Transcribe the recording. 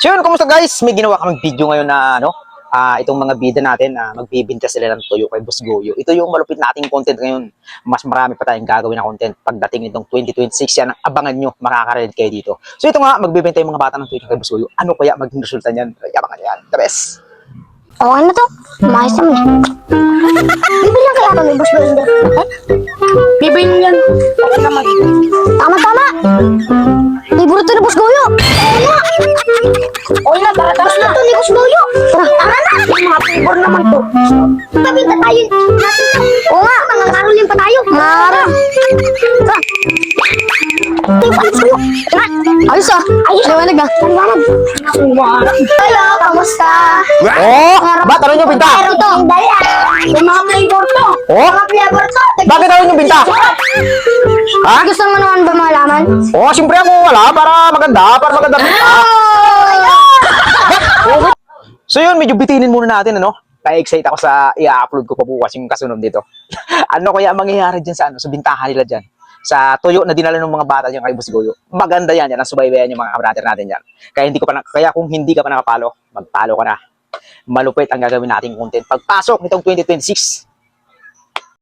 So yun, kumusta guys? May ginawa kaming video ngayon na itong mga bida natin na magbibinta sila ng tuyo kay Boss Goyo. Ito yung malupit nating content ngayon. Mas marami pa tayong gagawin na content pagdating nitong 2026. Yan ang abangan nyo, makaka-relate kayo dito. So ito nga, magbibenta yung mga bata ng tuyo kay Boss Goyo. Ano kaya maging resulta niyan? Yabangan yan. The best. Oo, ano to? Maayos naman. Bibili lang kaya kami, Boss Goyo. Bibili yan. Okay naman. Tama. Libro to ni Boss Goyo. Okay na, tara Gusto na. to ni Boss Goyo. Tara na. Mga flavor naman to. Pabinta tayo. Oo nga, mga karolin pa tayo. Mara. Tara. Ito yung palit sa'yo. Tara. Ayos ah. Liwanag ah. Liwanag. Hello, kamusta? Oh! Ba, tanong nyo binta? Pero to. May mga flavor to. Oh! Mga flavor to. Bakit tanong nyo binta? Ha? Gusto mo naman ba malaman? Oh, siyempre ako wala. Para maganda binta. So yun, medyo bitinin muna natin, Na-excite ako sa i-upload ko pa bukas yung kasunod dito. Ano kaya ang mangyayari dyan sa bintahan nila dyan? Sa tuyo na dinala ng mga bata dyan kay Boss Goyo. Maganda yan ang subaybayan yung mga kabrater natin dyan. Kaya kung hindi ka pa nakapalo, magpalo ka na. Malupit ang gagawin nating content. Pagpasok nitong 2026,